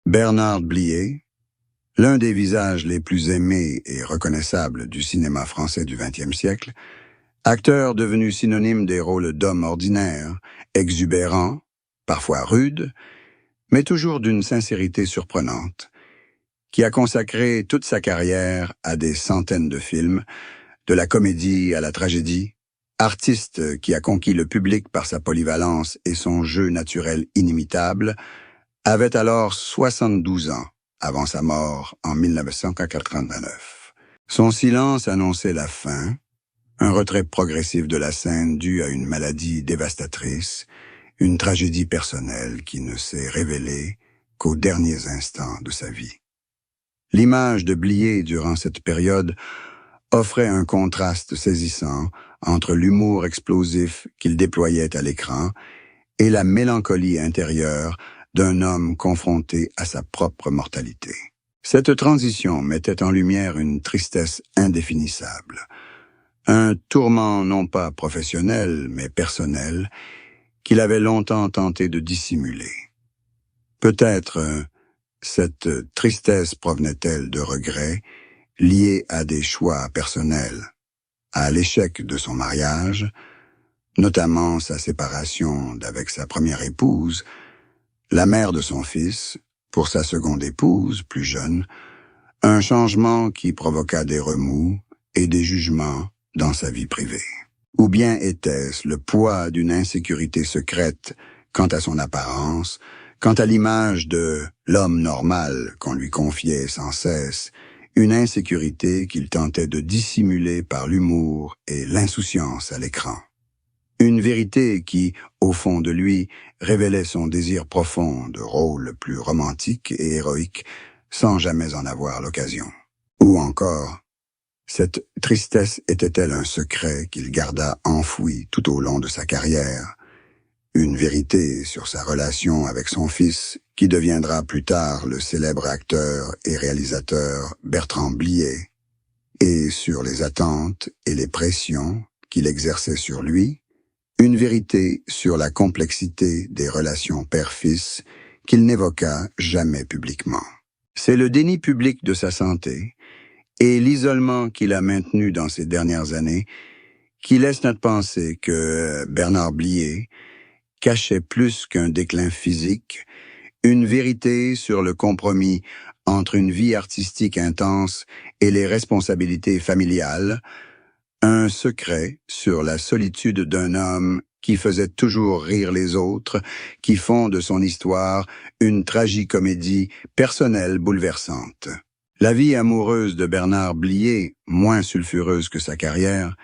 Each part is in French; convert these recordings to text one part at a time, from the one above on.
Bernard Blier, l'un des visages les plus aimés et reconnaissables du cinéma français du XXe siècle, acteur devenu synonyme des rôles d'homme ordinaire, exubérant, parfois rude, mais toujours d'une sincérité surprenante, qui a consacré toute sa carrière à des centaines de films, de la comédie à la tragédie, artiste qui a conquis le public par sa polyvalence et son jeu naturel inimitable, avait alors 72 ans avant sa mort en 1989. Son silence annonçait la fin, un retrait progressif de la scène dû à une maladie dévastatrice, une tragédie personnelle qui ne s'est révélée qu'aux derniers instants de sa vie. L'image de Blier durant cette période offrait un contraste saisissant entre l'humour explosif qu'il déployait à l'écran et la mélancolie intérieure d'un homme confronté à sa propre mortalité. Cette transition mettait en lumière une tristesse indéfinissable, un tourment non pas professionnel mais personnel qu'il avait longtemps tenté de dissimuler. Peut-être cette tristesse provenait-elle de regrets liés à des choix personnels, à l'échec de son mariage, notamment sa séparation d'avec sa première épouse, la mère de son fils, pour sa seconde épouse, plus jeune, un changement qui provoqua des remous et des jugements dans sa vie privée. Ou bien était-ce le poids d'une insécurité secrète quant à son apparence, quant à l'image de l'homme normal qu'on lui confiait sans cesse, une insécurité qu'il tentait de dissimuler par l'humour et l'insouciance à l'écran. Une vérité qui, au fond de lui, révélait son désir profond de rôle plus romantique et héroïque, sans jamais en avoir l'occasion. Ou encore, cette tristesse était-elle un secret qu'il garda enfoui tout au long de sa carrière, une vérité sur sa relation avec son fils, qui deviendra plus tard le célèbre acteur et réalisateur Bertrand Blier, et sur les attentes et les pressions qu'il exerçait sur lui, une vérité sur la complexité des relations père-fils qu'il n'évoqua jamais publiquement. C'est le déni public de sa santé et l'isolement qu'il a maintenu dans ces dernières années qui laisse notre penser que Bernard Blier cachait plus qu'un déclin physique, une vérité sur le compromis entre une vie artistique intense et les responsabilités familiales, un secret sur la solitude d'un homme qui faisait toujours rire les autres, qui font de son histoire une tragicomédie personnelle bouleversante. La vie amoureuse de Bernard Blier, moins sulfureuse que sa carrière,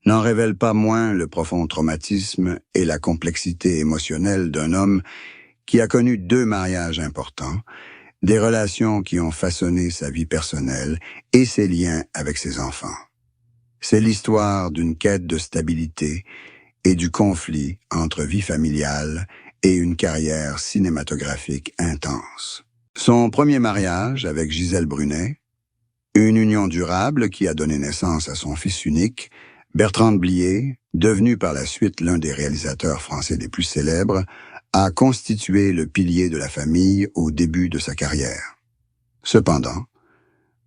n'en révèle pas moins le profond traumatisme et la complexité émotionnelle d'un homme qui a connu 2 mariages importants, des relations qui ont façonné sa vie personnelle et ses liens avec ses enfants. C'est l'histoire d'une quête de stabilité et du conflit entre vie familiale et une carrière cinématographique intense. Son premier mariage avec Gisèle Brunet, une union durable qui a donné naissance à son fils unique, Bertrand Blier, devenu par la suite l'un des réalisateurs français les plus célèbres, a constitué le pilier de la famille au début de sa carrière. Cependant,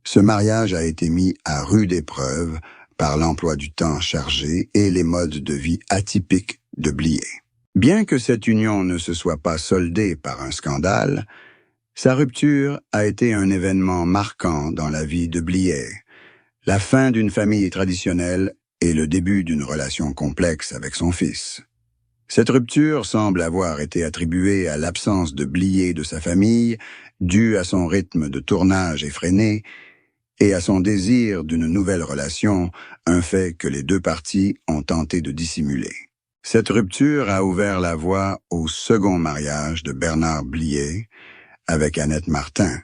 ce mariage a été mis à rude épreuve par l'emploi du temps chargé et les modes de vie atypiques de Blier. Bien que cette union ne se soit pas soldée par un scandale, sa rupture a été un événement marquant dans la vie de Blier, la fin d'une famille traditionnelle et le début d'une relation complexe avec son fils. Cette rupture semble avoir été attribuée à l'absence de Blier de sa famille, due à son rythme de tournage effréné, et à son désir d'une nouvelle relation, un fait que les 2 parties ont tenté de dissimuler. Cette rupture a ouvert la voie au second mariage de Bernard Blier avec Annette Martin,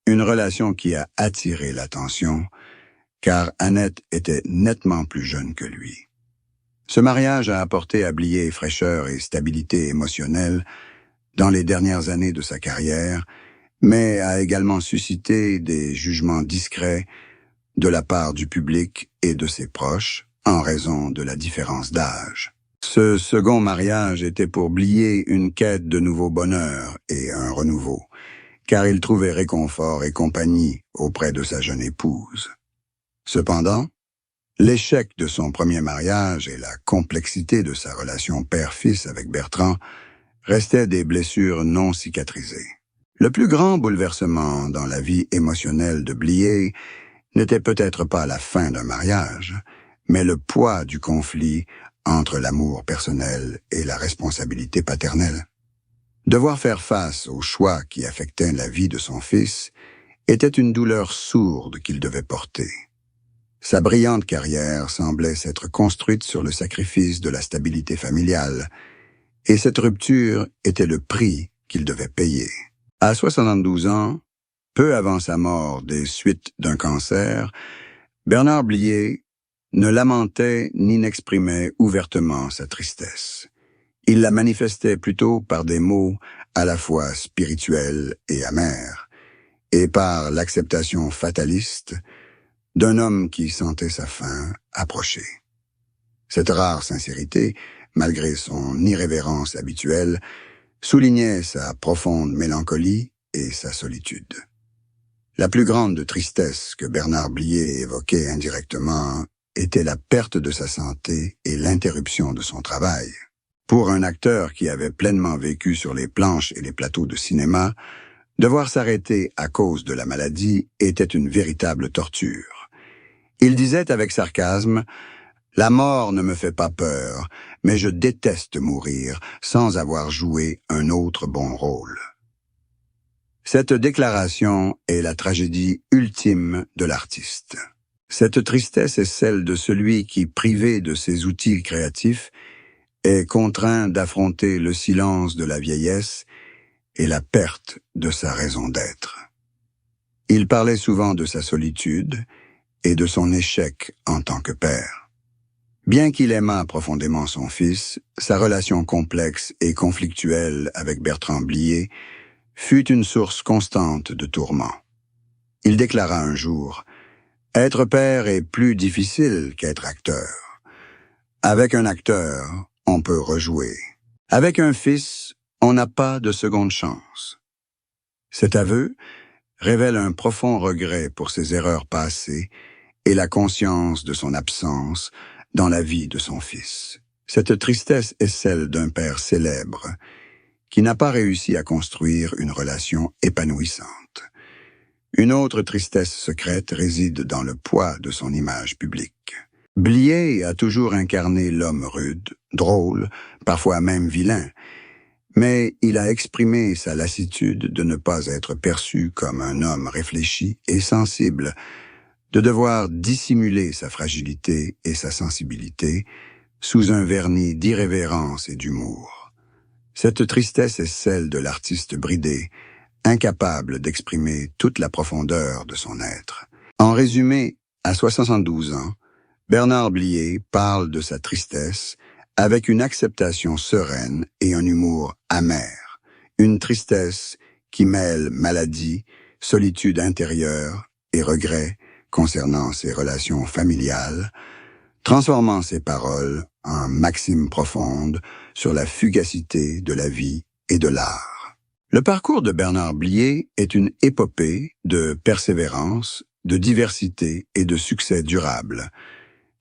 une relation qui a attiré l'attention, car Annette était nettement plus jeune que lui. Ce mariage a apporté à Blier fraîcheur et stabilité émotionnelle dans les dernières années de sa carrière, mais a également suscité des jugements discrets de la part du public et de ses proches en raison de la différence d'âge. Ce second mariage était pour Blier une quête de nouveau bonheur et un renouveau, car il trouvait réconfort et compagnie auprès de sa jeune épouse. Cependant, l'échec de son premier mariage et la complexité de sa relation père-fils avec Bertrand restaient des blessures non cicatrisées. Le plus grand bouleversement dans la vie émotionnelle de Blier n'était peut-être pas la fin d'un mariage, mais le poids du conflit entre l'amour personnel et la responsabilité paternelle. Devoir faire face aux choix qui affectaient la vie de son fils était une douleur sourde qu'il devait porter. Sa brillante carrière semblait s'être construite sur le sacrifice de la stabilité familiale, et cette rupture était le prix qu'il devait payer. À 72 ans, peu avant sa mort des suites d'un cancer, Bernard Blier ne lamentait ni n'exprimait ouvertement sa tristesse. Il la manifestait plutôt par des mots à la fois spirituels et amers, et par l'acceptation fataliste d'un homme qui sentait sa fin approcher. Cette rare sincérité, malgré son irrévérence habituelle, soulignait sa profonde mélancolie et sa solitude. La plus grande tristesse que Bernard Blier évoquait indirectement était la perte de sa santé et l'interruption de son travail. Pour un acteur qui avait pleinement vécu sur les planches et les plateaux de cinéma, devoir s'arrêter à cause de la maladie était une véritable torture. Il disait avec sarcasme « La mort ne me fait pas peur, mais je déteste mourir sans avoir joué un autre bon rôle. » Cette déclaration est la tragédie ultime de l'artiste. Cette tristesse est celle de celui qui, privé de ses outils créatifs, est contraint d'affronter le silence de la vieillesse et la perte de sa raison d'être. Il parlait souvent de sa solitude et de son échec en tant que père. Bien qu'il aimât profondément son fils, sa relation complexe et conflictuelle avec Bertrand Blier fut une source constante de tourments. Il déclara un jour « Être père est plus difficile qu'être acteur. Avec un acteur, on peut rejouer. Avec un fils, on n'a pas de seconde chance. » Cet aveu révèle un profond regret pour ses erreurs passées et la conscience de son absence dans la vie de son fils. Cette tristesse est celle d'un père célèbre qui n'a pas réussi à construire une relation épanouissante. Une autre tristesse secrète réside dans le poids de son image publique. Blier a toujours incarné l'homme rude, drôle, parfois même vilain, mais il a exprimé sa lassitude de ne pas être perçu comme un homme réfléchi et sensible, de devoir dissimuler sa fragilité et sa sensibilité sous un vernis d'irrévérence et d'humour. Cette tristesse est celle de l'artiste bridé, incapable d'exprimer toute la profondeur de son être. En résumé, à 72 ans, Bernard Blier parle de sa tristesse avec une acceptation sereine et un humour amer, une tristesse qui mêle maladie, solitude intérieure et regret concernant ses relations familiales, transformant ses paroles en maximes profondes sur la fugacité de la vie et de l'art. Le parcours de Bernard Blier est une épopée de persévérance, de diversité et de succès durable,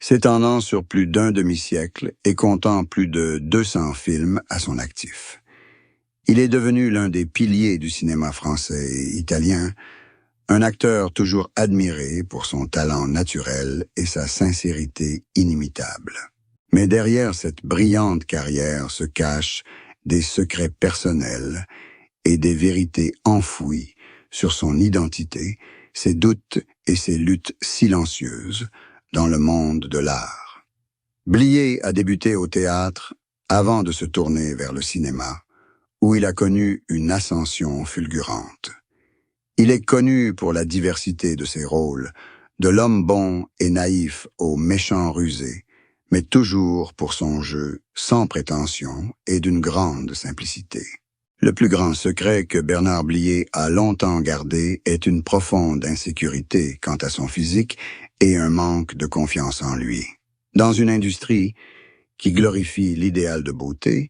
s'étendant sur plus d'un demi-siècle et comptant plus de 200 films à son actif. Il est devenu l'un des piliers du cinéma français et italien, un acteur toujours admiré pour son talent naturel et sa sincérité inimitable. Mais derrière cette brillante carrière se cachent des secrets personnels et des vérités enfouies sur son identité, ses doutes et ses luttes silencieuses dans le monde de l'art. Blier a débuté au théâtre avant de se tourner vers le cinéma, où il a connu une ascension fulgurante. Il est connu pour la diversité de ses rôles, de l'homme bon et naïf au méchant rusé, mais toujours pour son jeu sans prétention et d'une grande simplicité. Le plus grand secret que Bernard Blier a longtemps gardé est une profonde insécurité quant à son physique et un manque de confiance en lui. Dans une industrie qui glorifie l'idéal de beauté,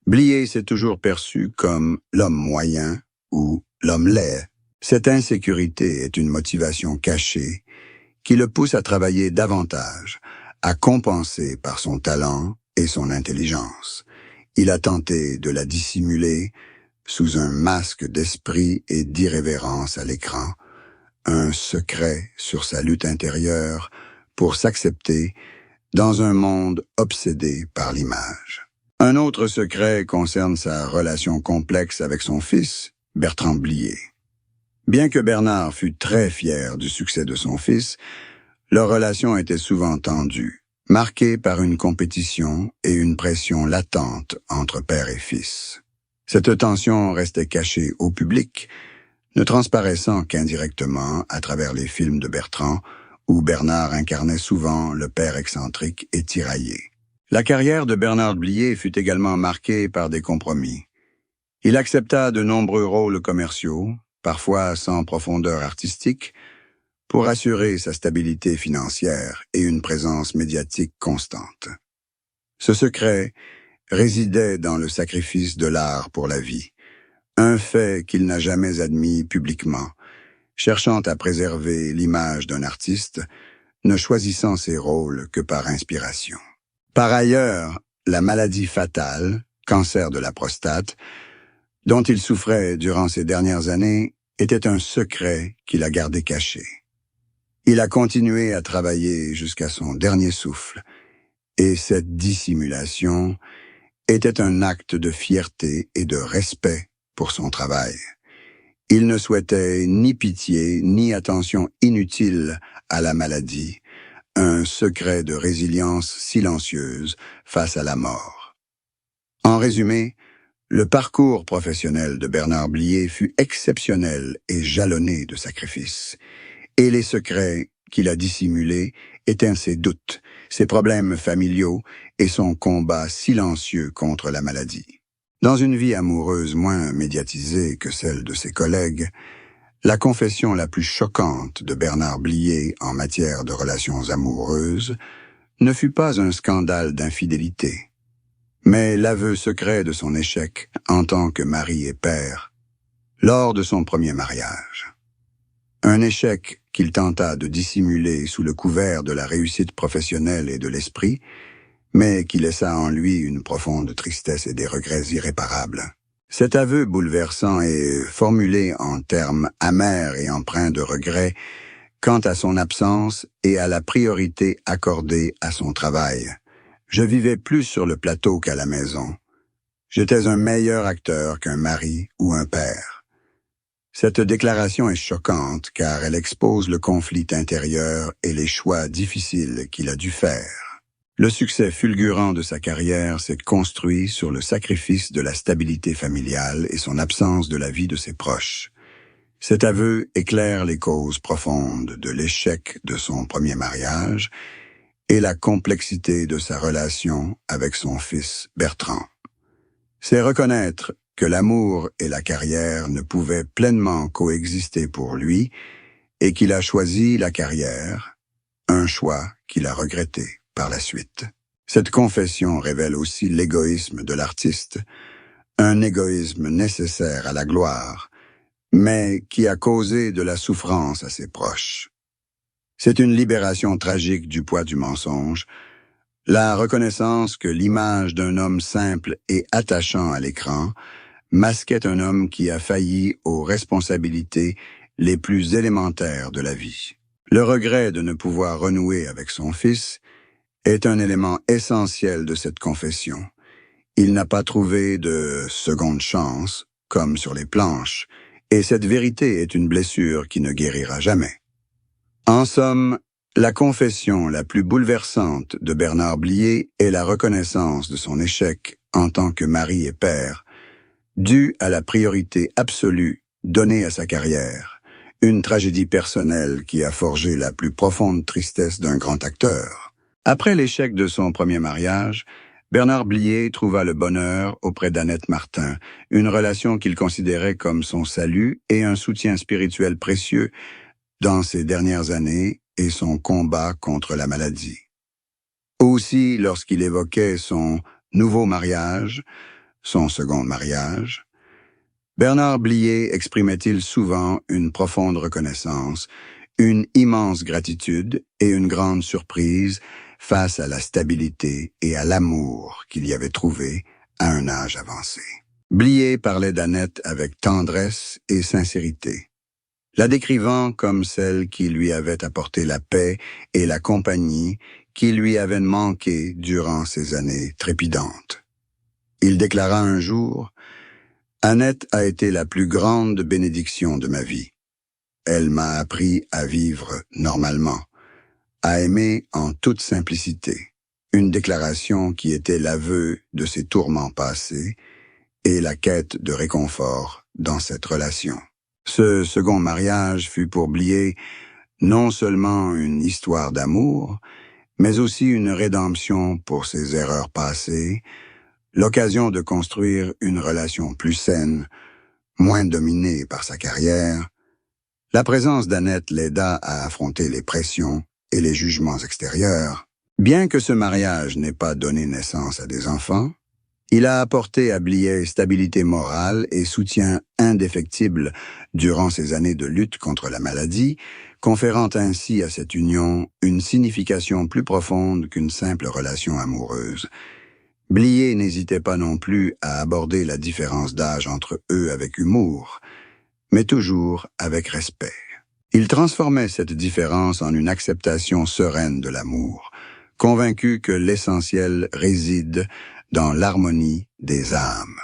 Blier s'est toujours perçu comme l'homme moyen ou l'homme laid. Cette insécurité est une motivation cachée qui le pousse à travailler davantage, à compenser par son talent et son intelligence. Il a tenté de la dissimuler sous un masque d'esprit et d'irrévérence à l'écran, un secret sur sa lutte intérieure pour s'accepter dans un monde obsédé par l'image. Un autre secret concerne sa relation complexe avec son fils, Bertrand Blier. Bien que Bernard fût très fier du succès de son fils, leur relation était souvent tendue, marquée par une compétition et une pression latente entre père et fils. Cette tension restait cachée au public, ne transparaissant qu'indirectement à travers les films de Bertrand, où Bernard incarnait souvent le père excentrique et tiraillé. La carrière de Bernard Blier fut également marquée par des compromis. Il accepta de nombreux rôles commerciaux, parfois sans profondeur artistique, pour assurer sa stabilité financière et une présence médiatique constante. Ce secret résidait dans le sacrifice de l'art pour la vie, un fait qu'il n'a jamais admis publiquement, cherchant à préserver l'image d'un artiste, ne choisissant ses rôles que par inspiration. Par ailleurs, la maladie fatale, cancer de la prostate, dont il souffrait durant ces dernières années, était un secret qu'il a gardé caché. Il a continué à travailler jusqu'à son dernier souffle, et cette dissimulation était un acte de fierté et de respect pour son travail. Il ne souhaitait ni pitié ni attention inutile à la maladie, un secret de résilience silencieuse face à la mort. En résumé, le parcours professionnel de Bernard Blier fut exceptionnel et jalonné de sacrifices. Et les secrets qu'il a dissimulés étaient ses doutes, ses problèmes familiaux et son combat silencieux contre la maladie. Dans une vie amoureuse moins médiatisée que celle de ses collègues, la confession la plus choquante de Bernard Blier en matière de relations amoureuses ne fut pas un scandale d'infidélité, mais l'aveu secret de son échec en tant que mari et père lors de son premier mariage. Un échec qu'il tenta de dissimuler sous le couvert de la réussite professionnelle et de l'esprit, mais qui laissa en lui une profonde tristesse et des regrets irréparables. Cet aveu bouleversant est formulé en termes amers et empreints de regrets quant à son absence et à la priorité accordée à son travail. Je vivais plus sur le plateau qu'à la maison. J'étais un meilleur acteur qu'un mari ou un père. Cette déclaration est choquante car elle expose le conflit intérieur et les choix difficiles qu'il a dû faire. Le succès fulgurant de sa carrière s'est construit sur le sacrifice de la stabilité familiale et son absence de la vie de ses proches. Cet aveu éclaire les causes profondes de l'échec de son premier mariage et la complexité de sa relation avec son fils Bertrand. C'est reconnaître que l'amour et la carrière ne pouvaient pleinement coexister pour lui et qu'il a choisi la carrière, un choix qu'il a regretté par la suite. Cette confession révèle aussi l'égoïsme de l'artiste, un égoïsme nécessaire à la gloire, mais qui a causé de la souffrance à ses proches. C'est une libération tragique du poids du mensonge, la reconnaissance que l'image d'un homme simple et attachant à l'écran masquait un homme qui a failli aux responsabilités les plus élémentaires de la vie. Le regret de ne pouvoir renouer avec son fils est un élément essentiel de cette confession. Il n'a pas trouvé de seconde chance, comme sur les planches, et cette vérité est une blessure qui ne guérira jamais. En somme, la confession la plus bouleversante de Bernard Blier est la reconnaissance de son échec en tant que mari et père, due à la priorité absolue donnée à sa carrière, une tragédie personnelle qui a forgé la plus profonde tristesse d'un grand acteur. Après l'échec de son premier mariage, Bernard Blier trouva le bonheur auprès d'Annette Martin, une relation qu'il considérait comme son salut et un soutien spirituel précieux dans ses dernières années et son combat contre la maladie. Aussi, lorsqu'il évoquait son nouveau mariage, son second mariage, Bernard Blier exprimait-il souvent une profonde reconnaissance, une immense gratitude et une grande surprise face à la stabilité et à l'amour qu'il y avait trouvé à un âge avancé. Blier parlait d'Annette avec tendresse et sincérité, la décrivant comme celle qui lui avait apporté la paix et la compagnie qui lui avaient manqué durant ces années trépidantes. Il déclara un jour: « Annette a été la plus grande bénédiction de ma vie. Elle m'a appris à vivre normalement, à aimer en toute simplicité. » Une déclaration qui était l'aveu de ses tourments passés et la quête de réconfort dans cette relation. Ce second mariage fut pour Blier non seulement une histoire d'amour, mais aussi une rédemption pour ses erreurs passées, l'occasion de construire une relation plus saine, moins dominée par sa carrière. La présence d'Annette l'aida à affronter les pressions et les jugements extérieurs. Bien que ce mariage n'ait pas donné naissance à des enfants, il a apporté à Blier stabilité morale et soutien indéfectible durant ses années de lutte contre la maladie, conférant ainsi à cette union une signification plus profonde qu'une simple relation amoureuse. Blier n'hésitait pas non plus à aborder la différence d'âge entre eux avec humour, mais toujours avec respect. Il transformait cette différence en une acceptation sereine de l'amour, convaincu que l'essentiel réside dans l'harmonie des âmes.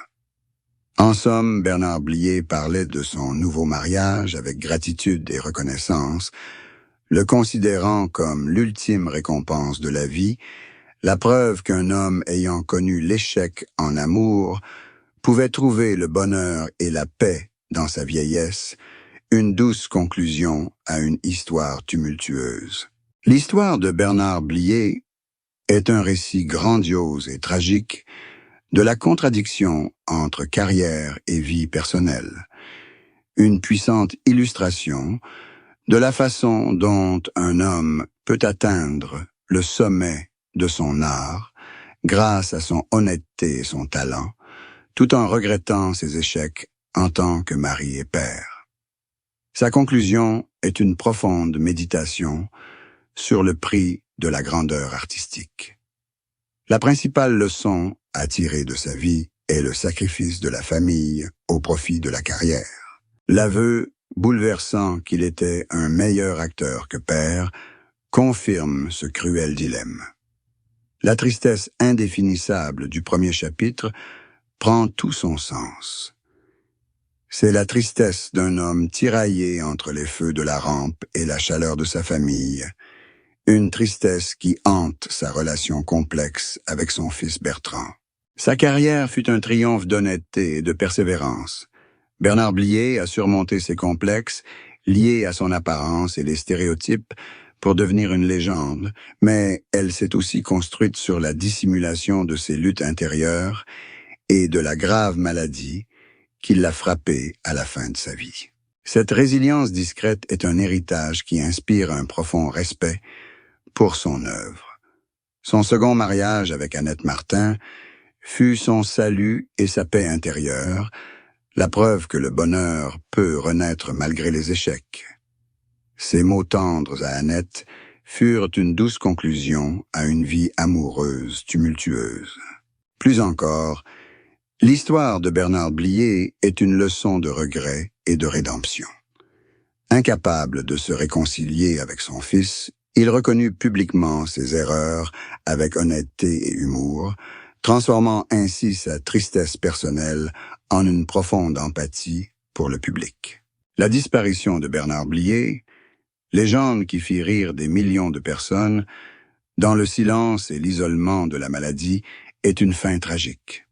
En somme, Bernard Blier parlait de son nouveau mariage avec gratitude et reconnaissance, le considérant comme l'ultime récompense de la vie, la preuve qu'un homme ayant connu l'échec en amour pouvait trouver le bonheur et la paix dans sa vieillesse, une douce conclusion à une histoire tumultueuse. L'histoire de Bernard Blier est un récit grandiose et tragique de la contradiction entre carrière et vie personnelle, une puissante illustration de la façon dont un homme peut atteindre le sommet de son art grâce à son honnêteté et son talent, tout en regrettant ses échecs en tant que mari et père. Sa conclusion est une profonde méditation sur le prix de la grandeur artistique. La principale leçon à tirer de sa vie est le sacrifice de la famille au profit de la carrière. L'aveu bouleversant qu'il était un meilleur acteur que père confirme ce cruel dilemme. La tristesse indéfinissable du premier chapitre prend tout son sens. C'est la tristesse d'un homme tiraillé entre les feux de la rampe et la chaleur de sa famille, une tristesse qui hante sa relation complexe avec son fils Bertrand. Sa carrière fut un triomphe d'honnêteté et de persévérance. Bernard Blier a surmonté ses complexes, liés à son apparence et les stéréotypes, pour devenir une légende, mais elle s'est aussi construite sur la dissimulation de ses luttes intérieures et de la grave maladie qui l'a frappé à la fin de sa vie. Cette résilience discrète est un héritage qui inspire un profond respect pour son œuvre. Son second mariage avec Annette Martin fut son salut et sa paix intérieure, la preuve que le bonheur peut renaître malgré les échecs. Ces mots tendres à Annette furent une douce conclusion à une vie amoureuse tumultueuse. Plus encore, l'histoire de Bernard Blier est une leçon de regret et de rédemption. Incapable de se réconcilier avec son fils, il reconnut publiquement ses erreurs avec honnêteté et humour, transformant ainsi sa tristesse personnelle en une profonde empathie pour le public. La disparition de Bernard Blier, légende qui fit rire des millions de personnes, dans le silence et l'isolement de la maladie, est une fin tragique.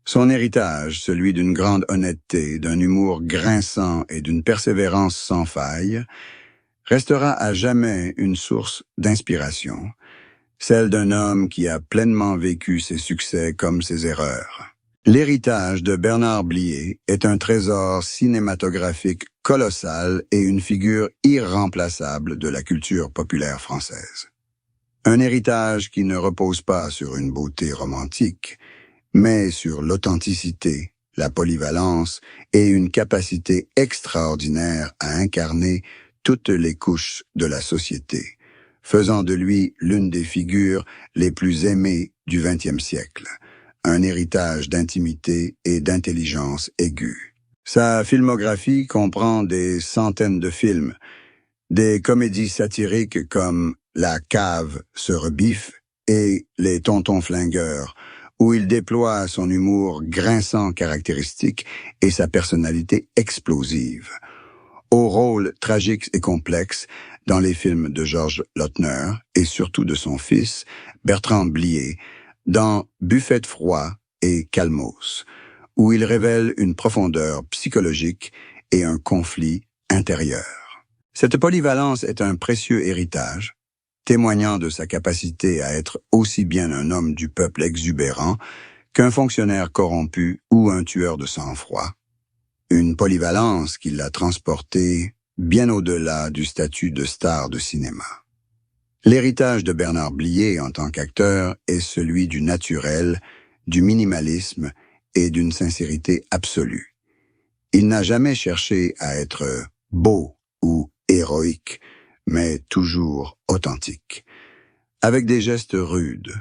Son héritage, celui d'une grande honnêteté, d'un humour grinçant et d'une persévérance sans faille, restera à jamais une source d'inspiration, celle d'un homme qui a pleinement vécu ses succès comme ses erreurs. L'héritage de Bernard Blier est un trésor cinématographique colossal et une figure irremplaçable de la culture populaire française. Un héritage qui ne repose pas sur une beauté romantique, mais sur l'authenticité la polyvalence et une capacité extraordinaire à incarner toutes les couches de la société, faisant de lui l'une des figures les plus aimées du XXe siècle, un héritage d'intimité et d'intelligence aiguë. Sa filmographie comprend des centaines de films, des comédies satiriques comme La cave se rebiffe et Les Tontons flingueurs, où il déploie son humour grinçant caractéristique et sa personnalité explosive. Aux rôles tragiques et complexes dans les films de Georges Lautner et surtout de son fils, Bertrand Blier, dans Buffet de froid et Calmos, où il révèle une profondeur psychologique et un conflit intérieur. Cette polyvalence est un précieux héritage, témoignant de sa capacité à être aussi bien un homme du peuple exubérant qu'un fonctionnaire corrompu ou un tueur de sang-froid. Une polyvalence qui l'a transporté bien au-delà du statut de star de cinéma. L'héritage de Bernard Blier en tant qu'acteur est celui du naturel, du minimalisme et d'une sincérité absolue. Il n'a jamais cherché à être beau ou héroïque, mais toujours authentique, avec des gestes rudes,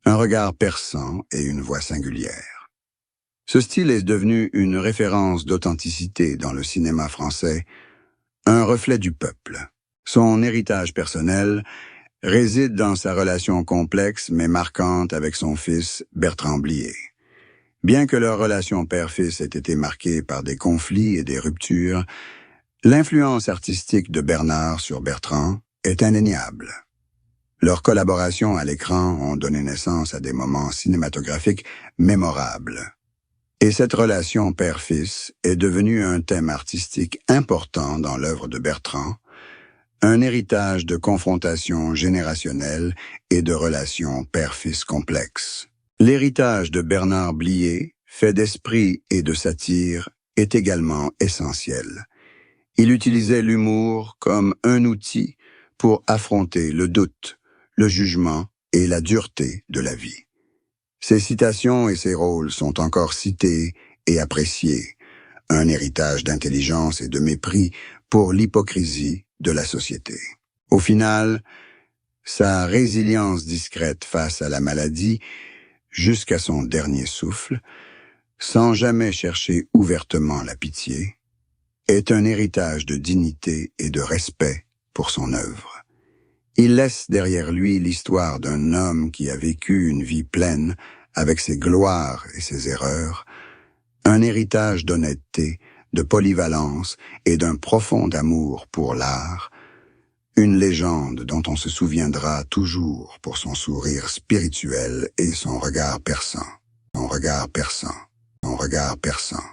un regard perçant et une voix singulière. Ce style est devenu une référence d'authenticité dans le cinéma français, un reflet du peuple. Son héritage personnel réside dans sa relation complexe mais marquante avec son fils Bertrand Blier. Bien que leur relation père-fils ait été marquée par des conflits et des ruptures, l'influence artistique de Bernard sur Bertrand est indéniable. Leurs collaborations à l'écran ont donné naissance à des moments cinématographiques mémorables. Et cette relation père-fils est devenue un thème artistique important dans l'œuvre de Bertrand, un héritage de confrontation générationnelle et de relations père-fils complexes. L'héritage de Bernard Blier, fait d'esprit et de satire, est également essentiel. Il utilisait l'humour comme un outil pour affronter le doute, le jugement et la dureté de la vie. Ses citations et ses rôles sont encore cités et appréciés, un héritage d'intelligence et de mépris pour l'hypocrisie de la société. Au final, sa résilience discrète face à la maladie, jusqu'à son dernier souffle, sans jamais chercher ouvertement la pitié, est un héritage de dignité et de respect pour son œuvre. Il laisse derrière lui l'histoire d'un homme qui a vécu une vie pleine avec ses gloires et ses erreurs, un héritage d'honnêteté, de polyvalence et d'un profond amour pour l'art, une légende dont on se souviendra toujours pour son sourire spirituel et son regard perçant, son regard perçant, son regard perçant.